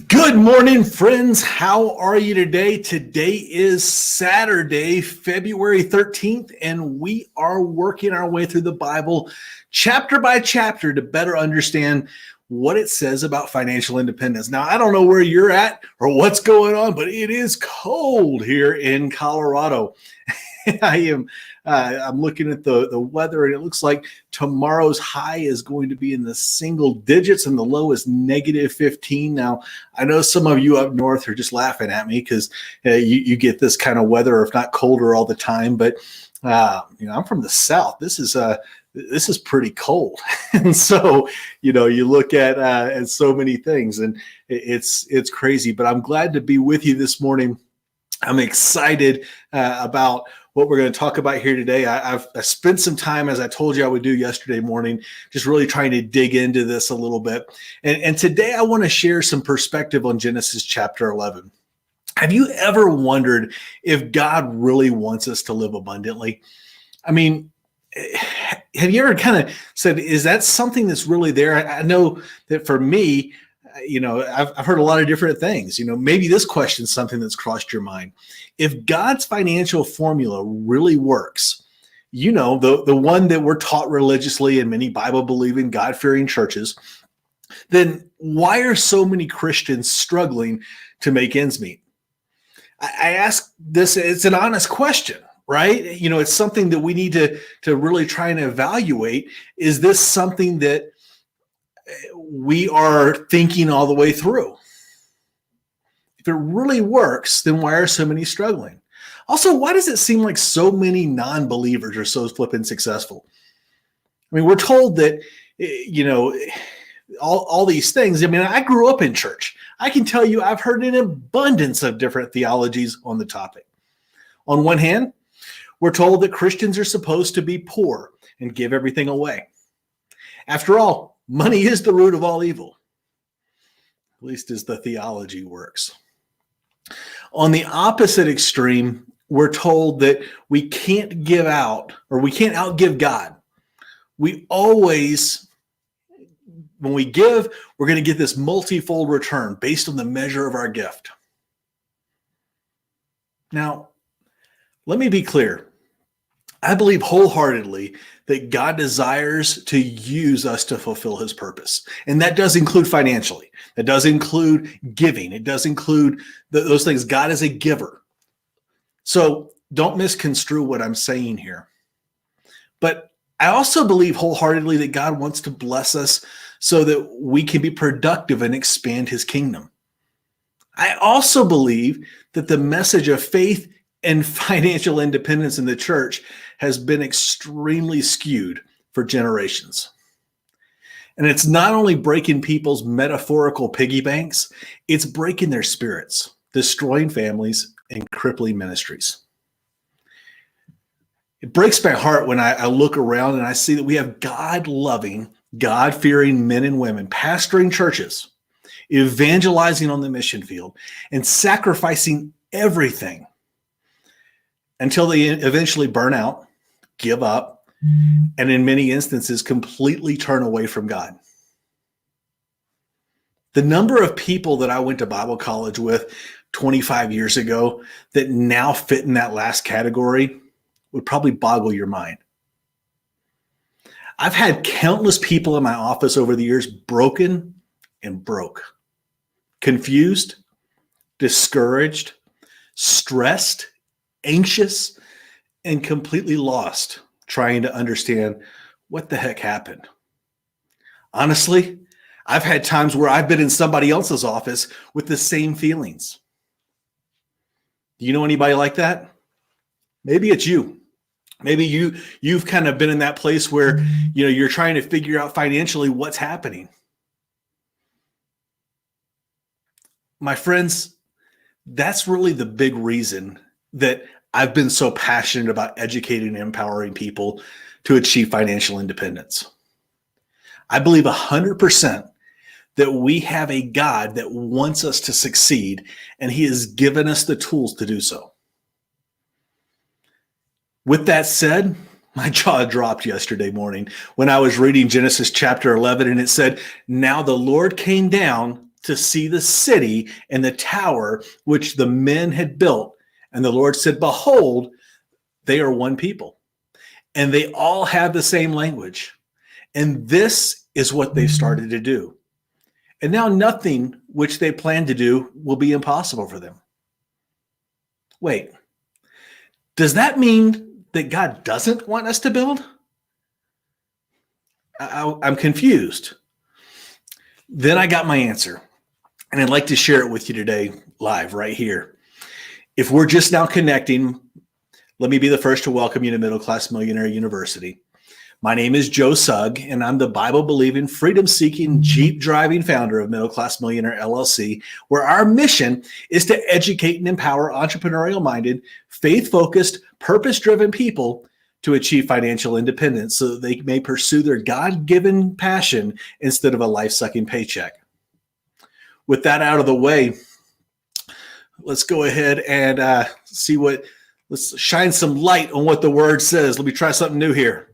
Good morning, friends. How are you today? Today is Saturday, February 13th, and we are working our way through the Bible chapter by chapter to better understand what it says about financial independence. Now, I don't know where you're at or what's going on, but it is cold here in Colorado. I'm looking at the weather, and it looks like tomorrow's high is going to be in the single digits and the low is negative 15. Now, I know some of you up north are just laughing at me because you get this kind of weather, if not colder all the time. But I'm from the south. This is pretty cold, and so you look at so many things, and it's crazy. But I'm glad to be with you this morning. I'm excited about what we're going to talk about here today. I spent some time, as I told you I would do yesterday morning, just really trying to dig into this a little bit. And today I want to share some perspective on Genesis chapter 11. Have you ever wondered if God really wants us to live abundantly? I mean, have you ever kind of said, is that something that's really there? I know that for me, I've heard a lot of different things. Maybe this question is something that's crossed your mind. If God's financial formula really works, the one that we're taught religiously in many Bible-believing, God-fearing churches, then why are so many Christians struggling to make ends meet? I ask this, it's an honest question, right? It's something that we need to really try and evaluate. Is this something that we are thinking all the way through? If it really works, then why are so many struggling? Also, why does it seem like so many non-believers are so flipping successful? I mean, we're told that, all these things. I mean, I grew up in church. I can tell you I've heard an abundance of different theologies on the topic. On one hand, we're told that Christians are supposed to be poor and give everything away. After all, money is the root of all evil, at least as the theology works. On the opposite extreme, we're told that we can't give out, or we can't outgive God. We always, when we give, we're going to get this multifold return based on the measure of our gift. Now, let me be clear. I believe wholeheartedly that God desires to use us to fulfill his purpose. And that does include financially. That does include giving. It does include those things. God is a giver. So don't misconstrue what I'm saying here. But I also believe wholeheartedly that God wants to bless us so that we can be productive and expand his kingdom. I also believe that the message of faith and financial independence in the church has been extremely skewed for generations. And it's not only breaking people's metaphorical piggy banks, it's breaking their spirits, destroying families, and crippling ministries. It breaks my heart when I look around and I see that we have God-loving, God-fearing men and women pastoring churches, evangelizing on the mission field, and sacrificing everything until they eventually burn out, give up, and in many instances completely turn away from God. The number of people that I went to Bible college with 25 years ago that now fit in that last category would probably boggle your mind. I've had countless people in my office over the years broken and broke, confused, discouraged, stressed, anxious, and completely lost trying to understand what the heck happened. Honestly, I've had times where I've been in somebody else's office with the same feelings. Do you know anybody like that? Maybe it's you. Maybe you've kind of been in that place where you're trying to figure out financially what's happening. My friends, that's really the big reason that I've been so passionate about educating and empowering people to achieve financial independence. I believe 100% that we have a God that wants us to succeed, and he has given us the tools to do so. With that said, my jaw dropped yesterday morning when I was reading Genesis chapter 11, and it said, "Now the Lord came down to see the city and the tower which the men had built. And the Lord said, behold, they are one people, and they all have the same language. And this is what they've started to do. And now nothing which they plan to do will be impossible for them. Wait, does that mean that God doesn't want us to build? I'm confused. Then I got my answer, and I'd like to share it with you today live right here. If we're just now connecting, let me be the first to welcome you to Middle Class Millionaire University. My name is Joe Sugg, and I'm the Bible-believing, freedom-seeking, Jeep-driving founder of Middle Class Millionaire LLC, where our mission is to educate and empower entrepreneurial-minded, faith-focused, purpose-driven people to achieve financial independence so that they may pursue their God-given passion instead of a life-sucking paycheck. With that out of the way, let's go ahead and let's shine some light on what the word says. Let me try something new here.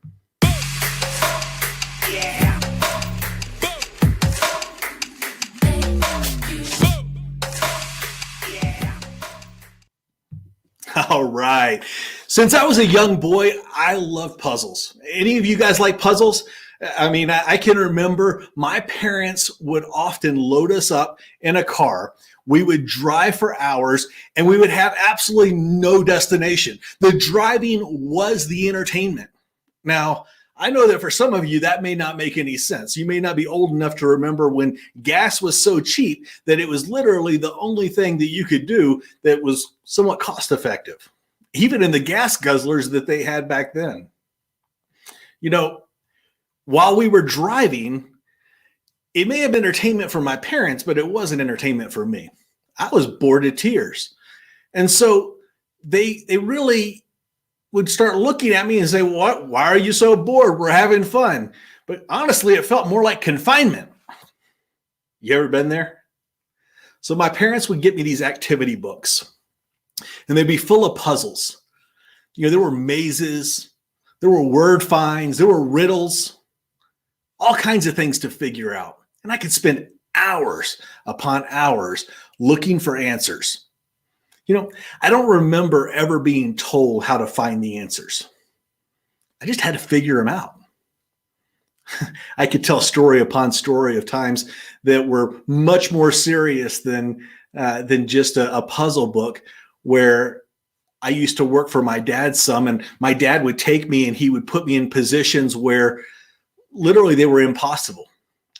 All right. Since I was a young boy, I loved puzzles. Any of you guys like puzzles? I mean, I can remember my parents would often load us up in a car. We would drive for hours, and we would have absolutely no destination. The driving was the entertainment. Now, I know that for some of you, that may not make any sense. You may not be old enough to remember when gas was so cheap that it was literally the only thing that you could do that was somewhat cost effective, even in the gas guzzlers that they had back then. You know, while we were driving, it may have been entertainment for my parents, but it wasn't entertainment for me. I was bored to tears. And so they really would start looking at me and say, "What? Why are you so bored? We're having fun." But honestly, it felt more like confinement. You ever been there? So my parents would get me these activity books, and they'd be full of puzzles. You know, there were mazes, there were word finds, there were riddles, all kinds of things to figure out. And I could spend hours upon hours looking for answers. You know, I don't remember ever being told how to find the answers. I just had to figure them out. I could tell story upon story of times that were much more serious than just a puzzle book, where I used to work for my dad some, and my dad would take me and he would put me in positions where literally they were impossible,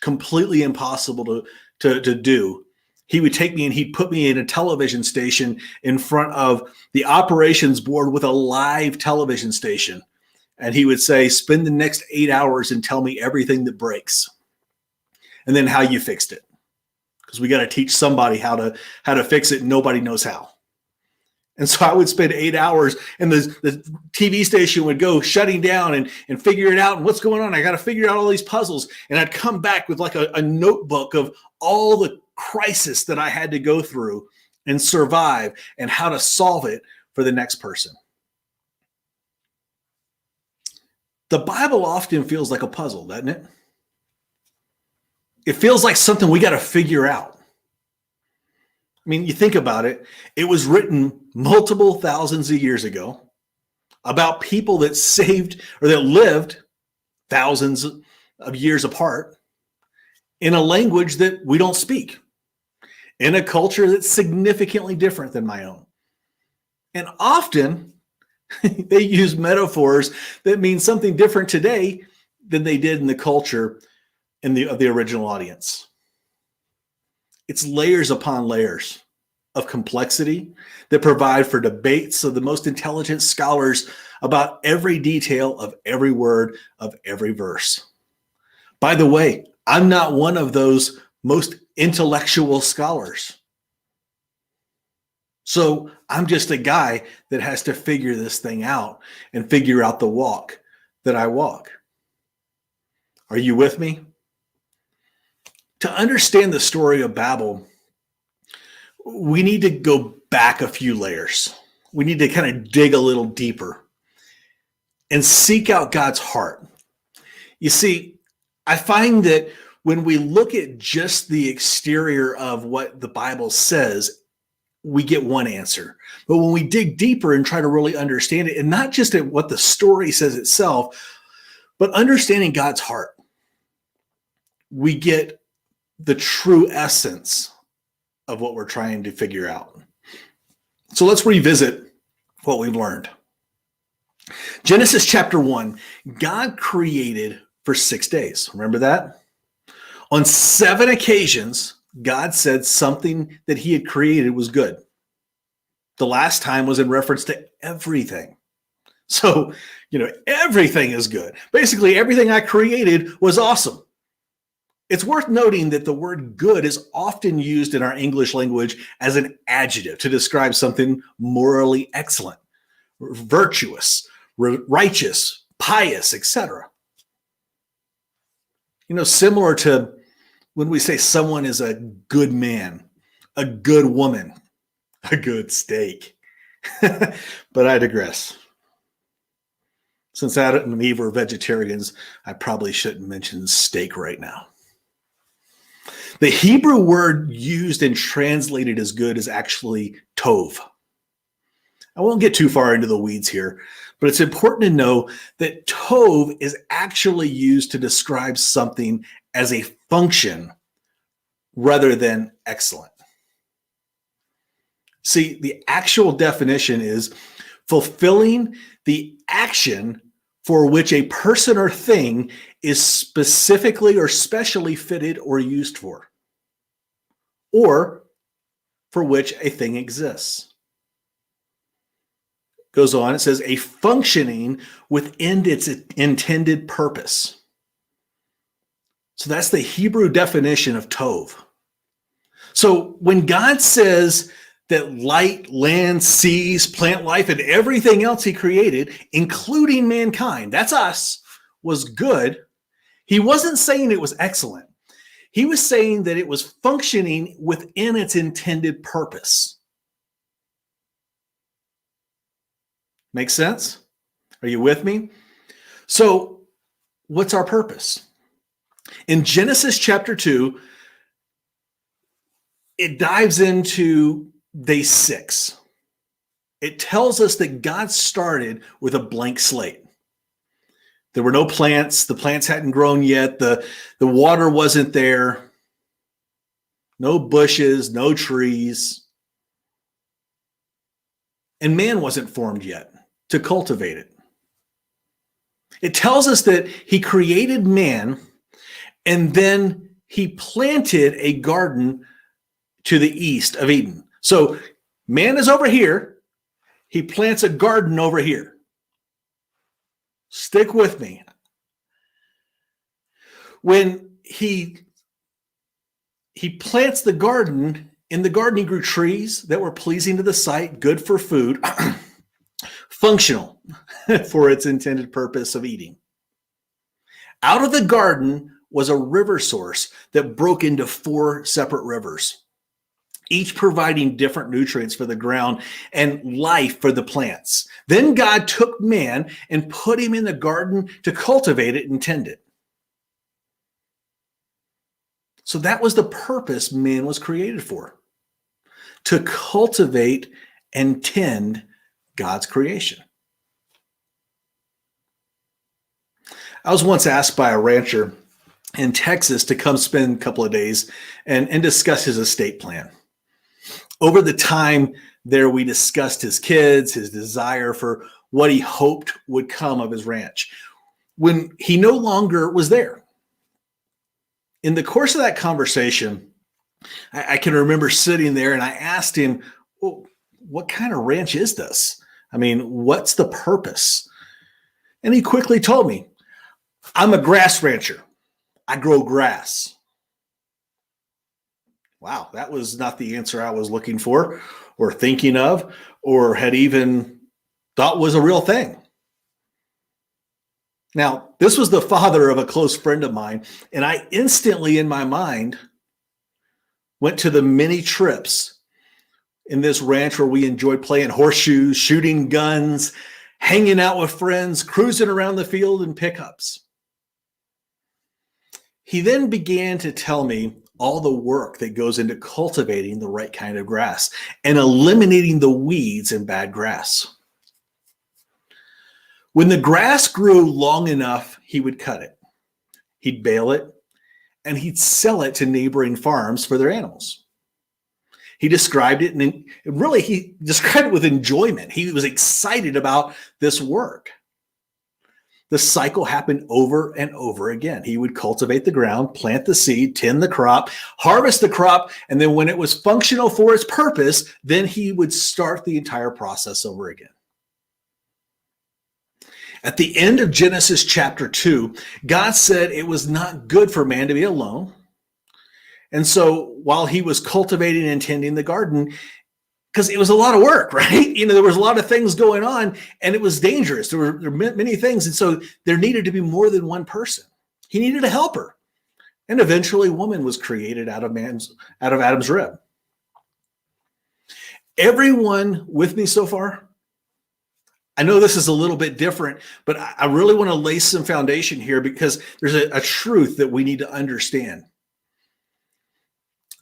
completely impossible to do. He would take me and he'd put me in a television station in front of the operations board with a live television station. And he would say, spend the next 8 hours and tell me everything that breaks, and then how you fixed it. Because we got to teach somebody how to fix it. And nobody knows how. And so I would spend 8 hours, and the TV station would go shutting down and figure it out. And what's going on? I got to figure out all these puzzles. And I'd come back with like a notebook of all the crisis that I had to go through and survive, and how to solve it for the next person. The Bible often feels like a puzzle, doesn't it? It feels like something we got to figure out. I mean, you think about it. It was written multiple thousands of years ago about people that saved or that lived thousands of years apart in a language that we don't speak, in a culture that's significantly different than my own. And often they use metaphors that mean something different today than they did in the culture of the original audience. It's layers upon layers of complexity that provide for debates of the most intelligent scholars about every detail of every word of every verse. By the way, I'm not one of those most intellectual scholars. So I'm just a guy that has to figure this thing out and figure out the walk that I walk. Are you with me? To understand the story of Babel, we need to go back a few layers. We need to kind of dig a little deeper and seek out God's heart. You see, I find that when we look at just the exterior of what the Bible says, we get one answer. But when we dig deeper and try to really understand it, and not just at what the story says itself, but understanding God's heart, we get the true essence of what we're trying to figure out. So let's revisit what we've learned. Genesis chapter 1, God created for 6 days. Remember that? On 7 occasions, God said something that he had created was good. The last time was in reference to everything. So, everything is good. Basically, everything I created was awesome. It's worth noting that the word good is often used in our English language as an adjective to describe something morally excellent, virtuous, righteous, pious, etc. Similar to when we say someone is a good man, a good woman, a good steak. But I digress. Since Adam and Eve were vegetarians, I probably shouldn't mention steak right now. The Hebrew word used and translated as good is actually tov. I won't get too far into the weeds here, but it's important to know that tov is actually used to describe something as a function rather than excellent. See, the actual definition is fulfilling the action for which a person or thing is specifically or specially fitted or used for, or for which a thing exists. Goes on, it says a functioning within its intended purpose. So that's the Hebrew definition of tov. So when God says that light, land, seas, plant life, and everything else he created, including mankind, that's us, was good, he wasn't saying it was excellent. He was saying that it was functioning within its intended purpose. Make sense? Are you with me? So, what's our purpose? In Genesis chapter 2, it dives into day 6. It tells us that God started with a blank slate. There were no plants. The plants hadn't grown yet. The water wasn't there. No bushes, no trees. And man wasn't formed yet to cultivate it. It tells us that he created man, and then he planted a garden to the east of Eden. So man is over here. He plants a garden over here. Stick with me. When he plants the garden, in the garden he grew trees that were pleasing to the sight, good for food, functional for its intended purpose of eating. Out of the garden was a river source that broke into 4 separate rivers, each providing different nutrients for the ground and life for the plants. Then God took man and put him in the garden to cultivate it and tend it. So that was the purpose man was created for, to cultivate and tend God's creation. I was once asked by a rancher in Texas to come spend a couple of days and discuss his estate plan. Over the time there, we discussed his kids, his desire for what he hoped would come of his ranch when he no longer was there. In the course of that conversation, I can remember sitting there and I asked him, well, what kind of ranch is this? I mean, what's the purpose? And he quickly told me, I'm a grass rancher. I grow grass. Wow, that was not the answer I was looking for or thinking of or had even thought was a real thing. Now, this was the father of a close friend of mine, and I instantly in my mind went to the many trips in this ranch where we enjoyed playing horseshoes, shooting guns, hanging out with friends, cruising around the field in pickups. He then began to tell me all the work that goes into cultivating the right kind of grass and eliminating the weeds and bad grass. When the grass grew long enough, he would cut it. He'd bale it, and he'd sell it to neighboring farms for their animals. He described it, and really he described it with enjoyment. He was excited about this work. The cycle happened over and over again. He would cultivate the ground, plant the seed, tend the crop, harvest the crop, and then when it was functional for its purpose, then he would start the entire process over again. At the end of Genesis chapter 2, God said it was not good for man to be alone. And so while he was cultivating and tending the garden, because it was a lot of work, right? There was a lot of things going on and it was dangerous. There were many things. And so there needed to be more than one person. He needed a helper. And eventually woman was created out of Adam's rib. Everyone with me so far? I know this is a little bit different, but I really want to lay some foundation here because there's a truth that we need to understand.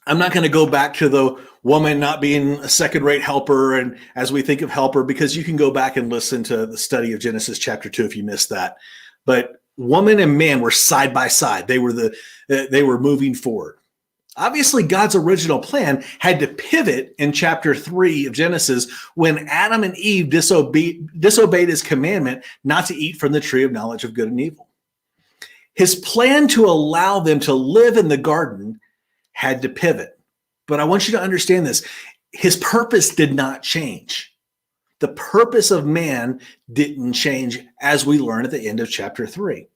I'm not going to go back to the woman not being a second-rate helper and as we think of helper, because you can go back and listen to the study of Genesis chapter 2 if you missed that. But woman and man were side by side. They were moving forward. Obviously, God's original plan had to pivot in chapter 3 of Genesis when Adam and Eve disobeyed his commandment not to eat from the tree of knowledge of good and evil. His plan to allow them to live in the garden had to pivot. But I want you to understand this. His purpose did not change. The purpose of man didn't change, as we learn at the end of chapter 3.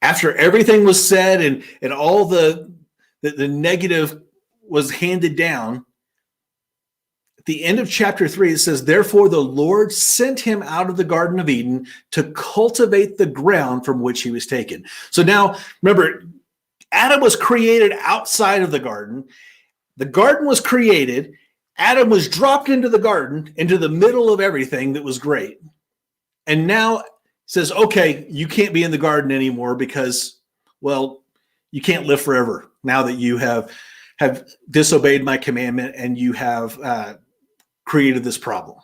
After everything was said and all the negative was handed down, at the end of chapter 3, it says, therefore the Lord sent him out of the Garden of Eden to cultivate the ground from which he was taken. So now, remember, Adam was created outside of the garden. The garden was created. Adam was dropped into the garden, into the middle of everything that was great. And now says, okay, you can't be in the garden anymore because, well, you can't live forever now that you have disobeyed my commandment and you have created this problem.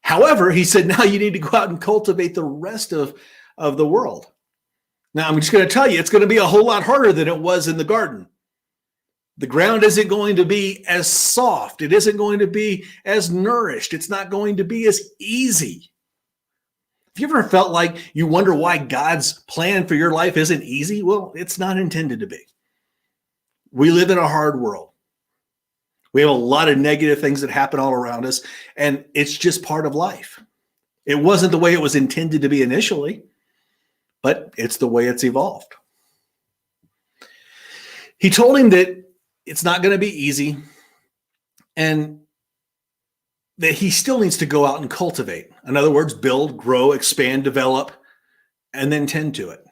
However, he said, now you need to go out and cultivate the rest of the world. Now, I'm just going to tell you, it's going to be a whole lot harder than it was in the garden. The ground isn't going to be as soft. It isn't going to be as nourished. It's not going to be as easy. Have you ever felt like you wonder why God's plan for your life isn't easy? Well, it's not intended to be. We live in a hard world. We have a lot of negative things that happen all around us, and it's just part of life. It wasn't the way it was intended to be initially, but it's the way it's evolved. He told him that it's not going to be easy and that he still needs to go out and cultivate. In other words, build, grow, expand, develop, and then tend to it.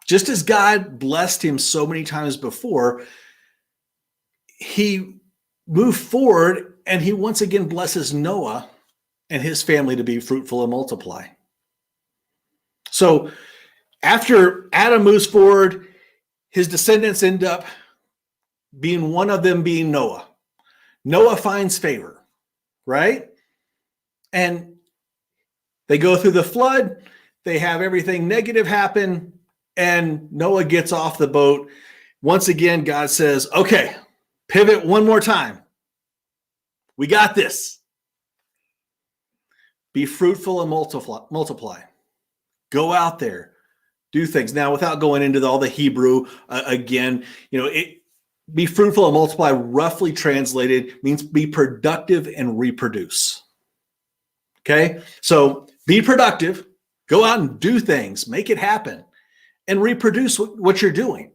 Just as God blessed him so many times before, he moved forward and he once again blesses Noah and his family to be fruitful and multiply. So after Adam moves forward, his descendants end up being one of them being Noah. Noah finds favor, right? And they go through the flood. They have everything negative happen. And Noah gets off the boat. Once again, God says, okay, pivot one more time. We got this. Be fruitful and multiply. Go out there. Do things. Now, without going into all the Hebrew, again, be fruitful and multiply, roughly translated, means be productive and reproduce. Okay? So be productive. Go out and do things. Make it happen. And reproduce what you're doing.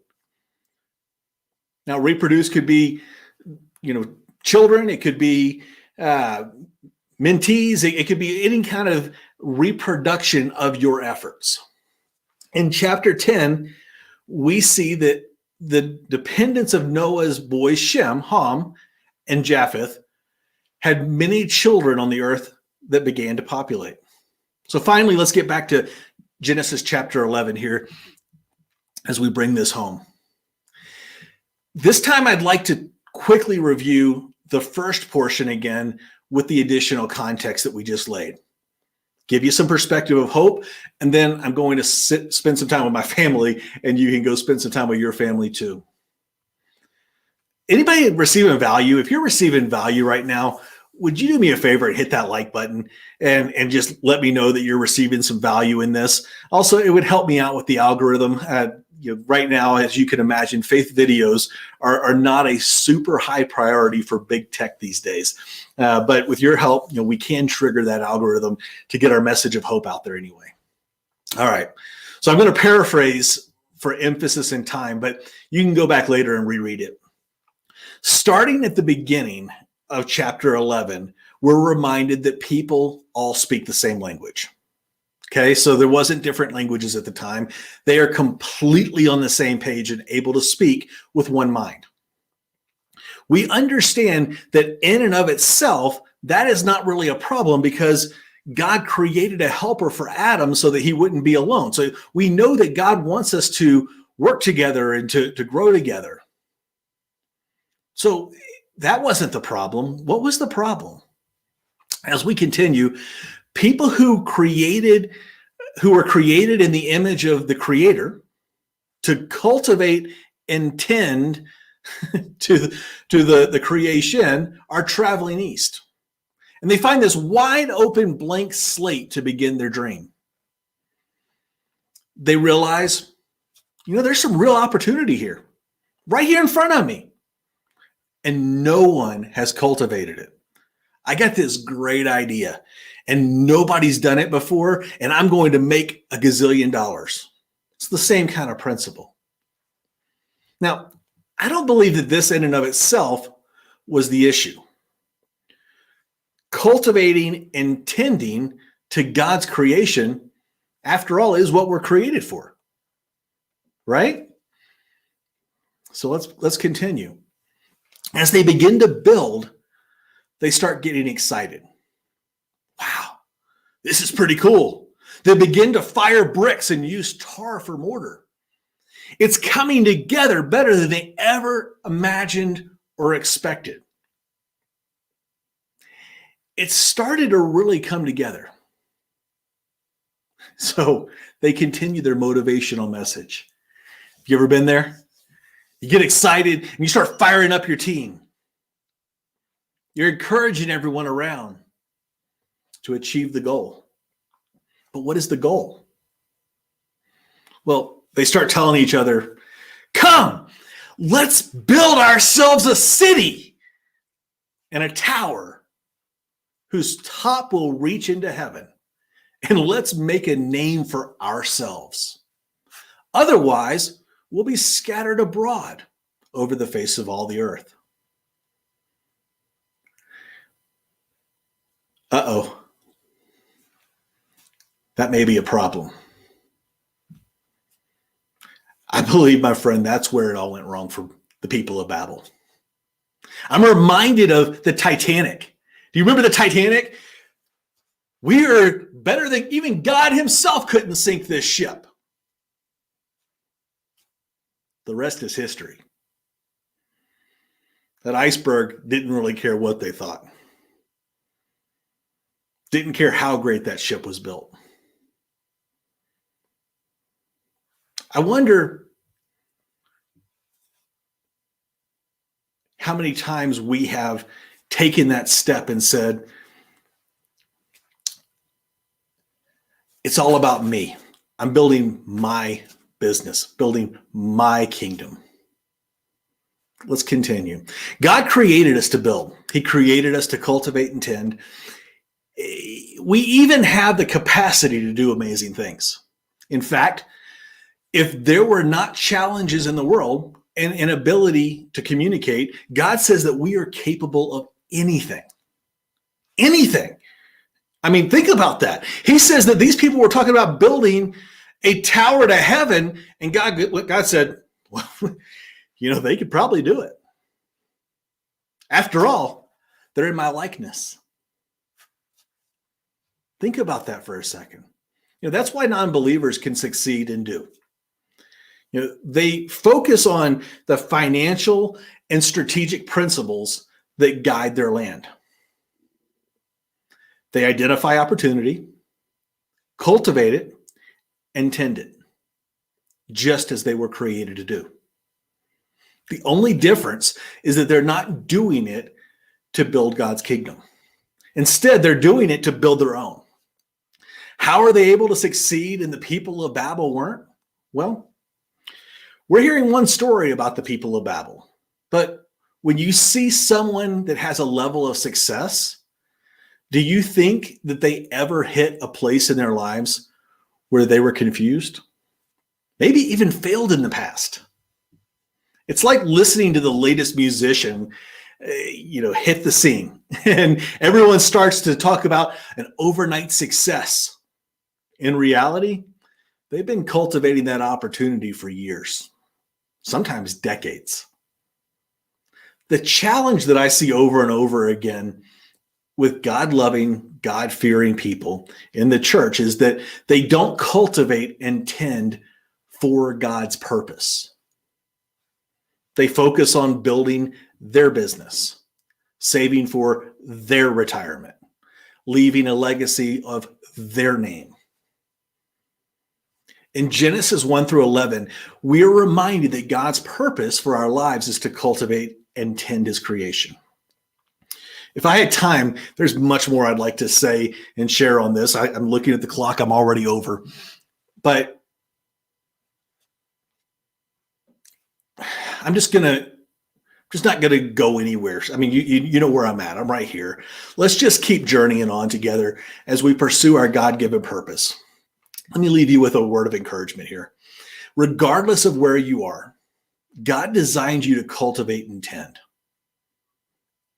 Now, reproduce could be, children. It could be mentees. It could be any kind of reproduction of your efforts. In chapter 10, we see that the dependents of Noah's boys, Shem, Ham, and Japheth, had many children on the earth that began to populate. So finally, let's get back to Genesis chapter 11 here as we bring this home. This time I'd like to quickly review the first portion again with the additional context that we just laid. Give you some perspective of hope, and then I'm going to spend some time with my family, and you can go spend some time with your family too. Anybody receiving value? If you're receiving value right now, would you do me a favor and hit that like button and just let me know that you're receiving some value in this? Also, it would help me out with the algorithm. Right now, as you can imagine, faith videos are not a super high priority for big tech these days. But with your help, we can trigger that algorithm to get our message of hope out there anyway. All right. So I'm going to paraphrase for emphasis and time, but you can go back later and reread it. Starting at the beginning of chapter 11, we're reminded that people all speak the same language. Okay, so there wasn't different languages at the time. They are completely on the same page and able to speak with one mind. We understand that in and of itself, that is not really a problem because God created a helper for Adam so that he wouldn't be alone. So we know that God wants us to work together and to grow together. So that wasn't the problem. What was the problem? As we continue, people who were created in the image of the Creator to cultivate and tend to the creation are traveling east. And they find this wide open blank slate to begin their dream. They realize, there's some real opportunity here, right here in front of me. And no one has cultivated it. I got this great idea and nobody's done it before, and I'm going to make $1 gazillion. It's the same kind of principle. Now, I don't believe that this in and of itself was the issue. Cultivating and tending to God's creation, after all, is what we're created for. Right? So let's continue. As they begin to build, they start getting excited. Wow, this is pretty cool. They begin to fire bricks and use tar for mortar. It's coming together better than they ever imagined or expected. It started to really come together. So they continue their motivational message. Have you ever been there? You get excited and you start firing up your team. You're encouraging everyone around to achieve the goal. But what is the goal? Well, they start telling each other, come, let's build ourselves a city and a tower whose top will reach into heaven. And let's make a name for ourselves. Otherwise, we'll be scattered abroad over the face of all the earth. Uh-oh. That may be a problem. I believe, my friend, that's where it all went wrong for the people of Babel. I'm reminded of the Titanic. Do you remember the Titanic? We are better than even God himself couldn't sink this ship. The rest is history. That iceberg didn't really care what they thought. Didn't care how great that ship was built. I wonder how many times we have taken that step and said, it's all about me. I'm building my business, building my kingdom. Let's continue. God created us to build. He created us to cultivate and tend. We even have the capacity to do amazing things. In fact, if there were not challenges in the world and an ability to communicate, God says that we are capable of anything. Anything. I mean, think about that. He says that these people were talking about building a tower to heaven, and God said, well, they could probably do it. After all, they're in my likeness. Think about that for a second. That's why non-believers can succeed and do. They focus on the financial and strategic principles that guide their land. They identify opportunity, cultivate it, and tend it, just as they were created to do. The only difference is that they're not doing it to build God's kingdom. Instead, they're doing it to build their own. How are they able to succeed and the people of Babel weren't? Well, we're hearing one story about the people of Babel. But when you see someone that has a level of success, do you think that they ever hit a place in their lives where they were confused? Maybe even failed in the past. It's like listening to the latest musician, hit the scene, and everyone starts to talk about an overnight success. In reality, they've been cultivating that opportunity for years, sometimes decades. The challenge that I see over and over again with God-loving, God-fearing people in the church is that they don't cultivate and tend for God's purpose. They focus on building their business, saving for their retirement, leaving a legacy of their name. In Genesis 1 through 11, we are reminded that God's purpose for our lives is to cultivate and tend his creation. If I had time, there's much more I'd like to say and share on this. I'm looking at the clock. I'm already over. But I'm just not going to go anywhere. I mean, you know where I'm at. I'm right here. Let's just keep journeying on together as we pursue our God-given purpose. Let me leave you with a word of encouragement here. Regardless of where you are, God designed you to cultivate and tend.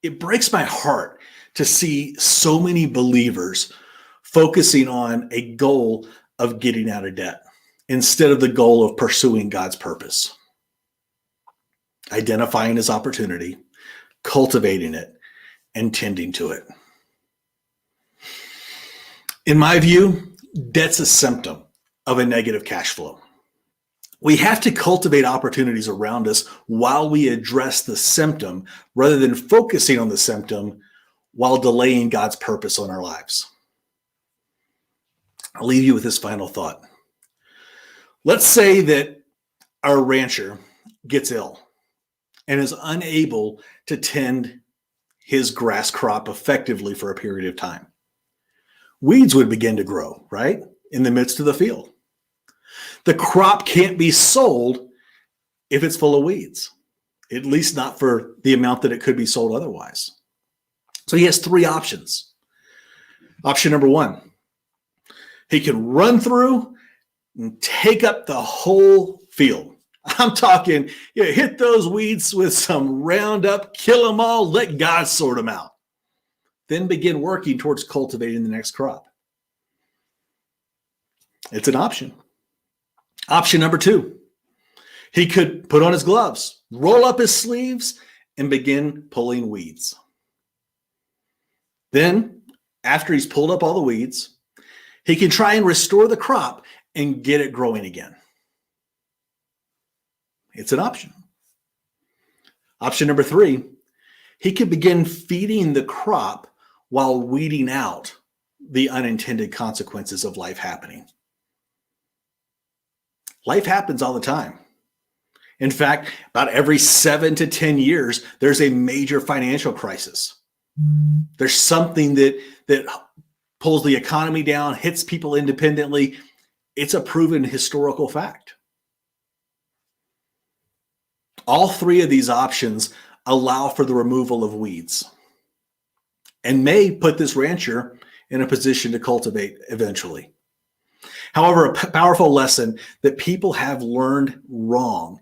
It breaks my heart to see so many believers focusing on a goal of getting out of debt instead of the goal of pursuing God's purpose. Identifying his opportunity, cultivating it, and tending to it. In my view, debt's a symptom of a negative cash flow. We have to cultivate opportunities around us while we address the symptom rather than focusing on the symptom while delaying God's purpose on our lives. I'll leave you with this final thought. Let's say that our rancher gets ill and is unable to tend his grass crop effectively for a period of time. Weeds would begin to grow, right, in the midst of the field. The crop can't be sold if it's full of weeds, at least not for the amount that it could be sold otherwise. So he has three options. Option number one, he can run through and take up the whole field. I'm talking, hit those weeds with some Roundup, kill them all, let God sort them out. Then begin working towards cultivating the next crop. It's an option. Option number two, he could put on his gloves, roll up his sleeves, and begin pulling weeds. Then, after he's pulled up all the weeds, he can try and restore the crop and get it growing again. It's an option. Option number three, he can begin feeding the crop while weeding out the unintended consequences of life happening. Life happens all the time. In fact, about every 7 to 10 years, there's a major financial crisis. There's something that pulls the economy down, hits people independently. It's a proven historical fact. All three of these options allow for the removal of weeds and may put this rancher in a position to cultivate eventually. However, a powerful lesson that people have learned wrong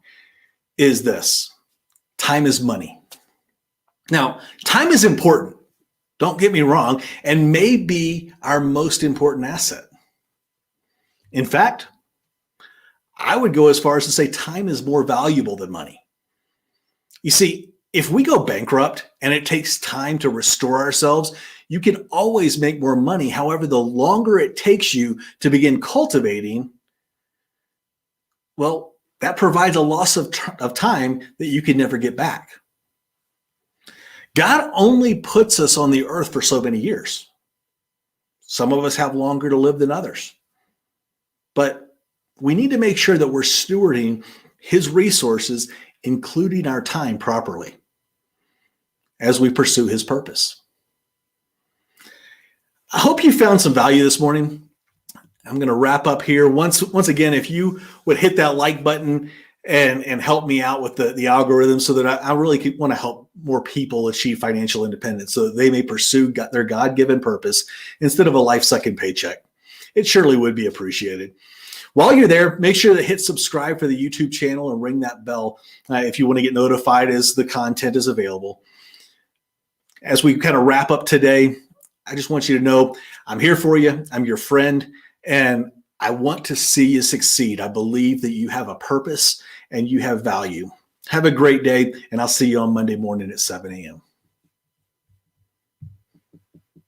is this: time is money. Now, time is important, don't get me wrong, and may be our most important asset. In fact, I would go as far as to say time is more valuable than money. You see, if we go bankrupt and it takes time to restore ourselves, You can always make more money. However, the longer it takes you to begin cultivating, well, that provides a loss of time that you can never get back. God only puts us on the earth for so many years. Some of us have longer to live than others. But we need to make sure that we're stewarding his resources, including our time, properly as we pursue his purpose. I hope you found some value this morning. I'm going to wrap up here. Once again, if you would hit that like button and help me out with the algorithm, so that I really want to help more people achieve financial independence so that they may pursue their God-given purpose instead of a life-sucking paycheck. It surely would be appreciated. While you're there, make sure to hit subscribe for the YouTube channel and ring that bell if you want to get notified as the content is available. As we kind of wrap up today, I just want you to know I'm here for you. I'm your friend, and I want to see you succeed. I believe that you have a purpose and you have value. Have a great day, and I'll see you on Monday morning at 7 a.m.